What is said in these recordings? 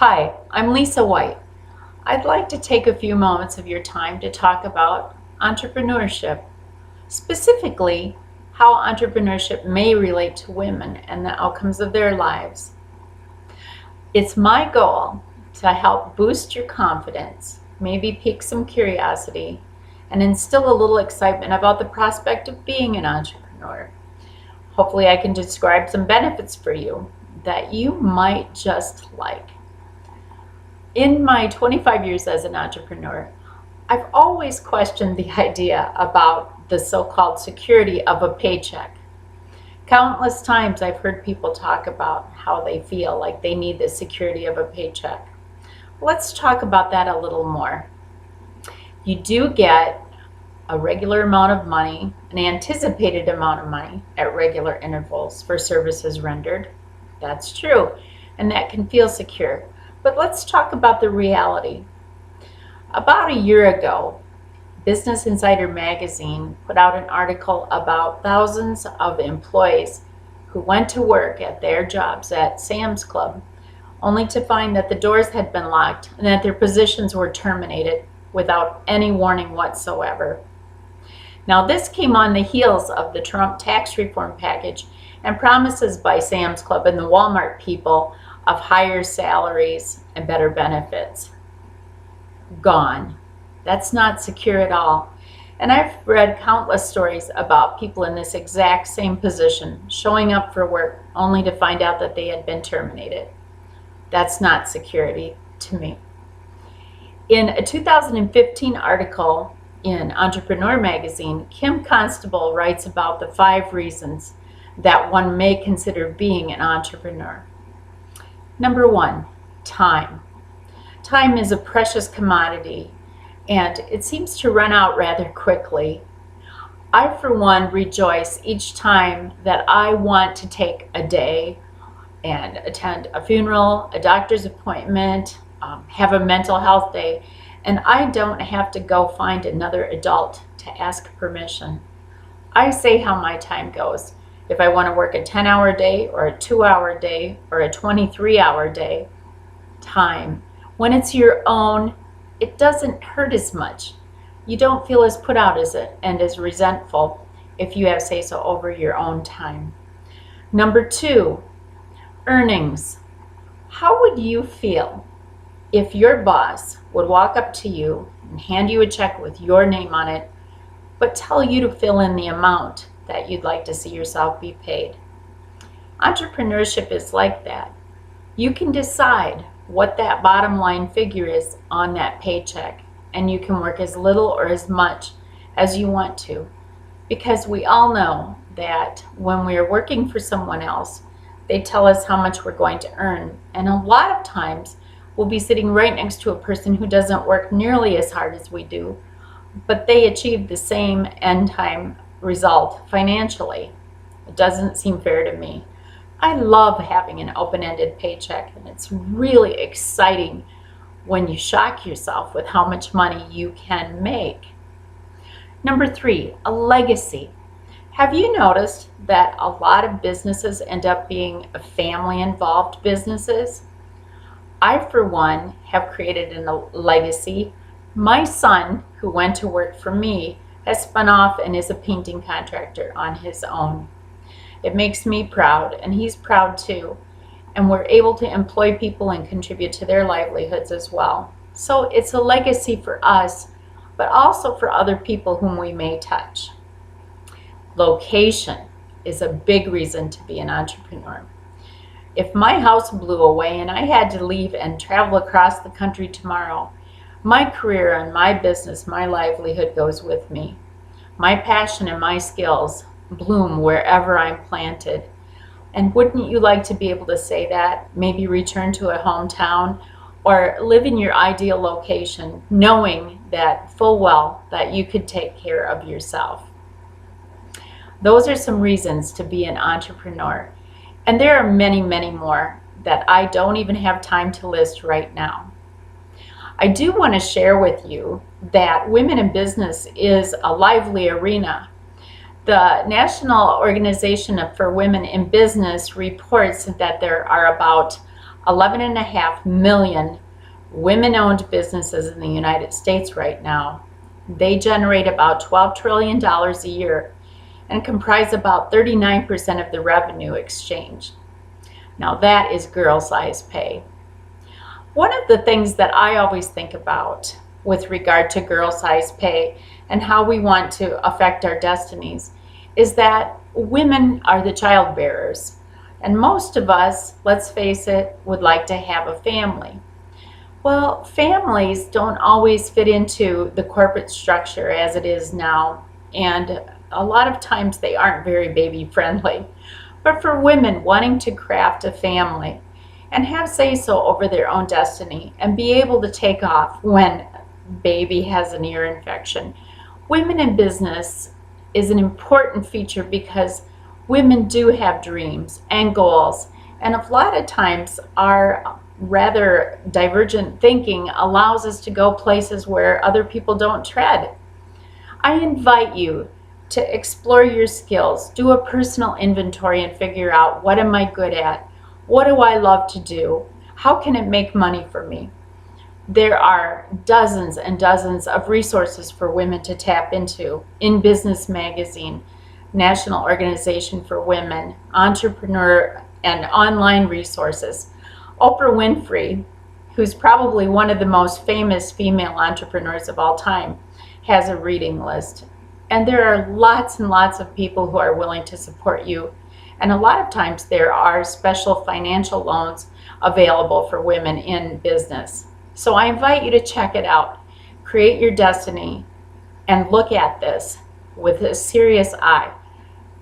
Hi, I'm Lisa White. I'd like to take a few moments of your time to talk about entrepreneurship, specifically how entrepreneurship may relate to women and the outcomes of their lives. It's my goal to help boost your confidence, maybe pique some curiosity, and instill a little excitement about the prospect of being an entrepreneur. Hopefully, I can describe some benefits for you that you might just like. In my 25 years as an entrepreneur, I've always questioned the idea about the so-called security of a paycheck. Countless times I've heard people talk about how they feel like they need the security of a paycheck. Let's talk about that a little more. You do get a regular amount of money, an anticipated amount of money at regular intervals for services rendered. That's true, and that can feel secure. But let's talk about the reality. About a year ago, Business Insider magazine put out an article about thousands of employees who went to work at their jobs at Sam's Club, only to find that the doors had been locked and that their positions were terminated without any warning whatsoever. Now, this came on the heels of the Trump tax reform package and promises by Sam's Club and the Walmart people of higher salaries and better benefits. Gone. That's not secure at all. And I've read countless stories about people in this exact same position showing up for work only to find out that they had been terminated. That's not security to me. In a 2015 article in Entrepreneur magazine, Kim Constable writes about the 5 reasons that one may consider being an entrepreneur. Number 1, time. Time is a precious commodity, and it seems to run out rather quickly. I, for one, rejoice each time that I want to take a day and attend a funeral, a doctor's appointment, have a mental health day, and I don't have to go find another adult to ask permission. I say how my time goes. If I want to work a 10-hour day or a 2-hour day or a 23-hour day, time. When it's your own, it doesn't hurt as much. You don't feel as put out as it and as resentful if you have say-so over your own time. Number 2, earnings. How would you feel if your boss would walk up to you and hand you a check with your name on it, but tell you to fill in the amount that you'd like to see yourself be paid? Entrepreneurship is like that. You can decide what that bottom line figure is on that paycheck, and you can work as little or as much as you want to, because we all know that when we're working for someone else, they tell us how much we're going to earn, and a lot of times we'll be sitting right next to a person who doesn't work nearly as hard as we do, but they achieve the same end time result financially. It doesn't seem fair to me. I love having an open-ended paycheck, and it's really exciting when you shock yourself with how much money you can make. Number 3, a legacy. Have you noticed that a lot of businesses end up being family-involved businesses? I, for one, have created a legacy. My son, who went to work for me, has spun off and is a painting contractor on his own. It makes me proud, and he's proud too, and we're able to employ people and contribute to their livelihoods as well. So it's a legacy for us, but also for other people whom we may touch. Location is a big reason to be an entrepreneur. If my house blew away and I had to leave and travel across the country tomorrow, my career and my business, my livelihood goes with me. My passion and my skills bloom wherever I'm planted. And wouldn't you like to be able to say that? Maybe return to a hometown or live in your ideal location, knowing that full well that you could take care of yourself. Those are some reasons to be an entrepreneur. And there are many, many more that I don't even have time to list right now. I do want to share with you that women in business is a lively arena. The National Organization for Women in Business reports that there are about 11.5 million women-owned businesses in the United States right now. They generate about $12 trillion a year and comprise about 39% of the revenue exchange. Now that is girl-size pay. One of the things that I always think about with regard to girl-size pay and how we want to affect our destinies is that women are the child bearers. And most of us, let's face it, would like to have a family. Well, families don't always fit into the corporate structure as it is now, and a lot of times they aren't very baby friendly. But for women wanting to craft a family and have say-so over their own destiny and be able to take off when baby has an ear infection, women in business is an important feature because women do have dreams and goals, and a lot of times our rather divergent thinking allows us to go places where other people don't tread. I invite you to explore your skills, do a personal inventory and figure out, what am I good at? What do I love to do? How can it make money for me? There are dozens and dozens of resources for women to tap into in Business Magazine, National Organization for Women, Entrepreneur, and online resources. Oprah Winfrey, who's probably one of the most famous female entrepreneurs of all time, has a reading list. And there are lots and lots of people who are willing to support you. And a lot of times there are special financial loans available for women in business. So I invite you to check it out. Create your destiny and look at this with a serious eye.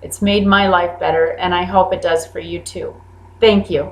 It's made my life better, and I hope it does for you too. Thank you.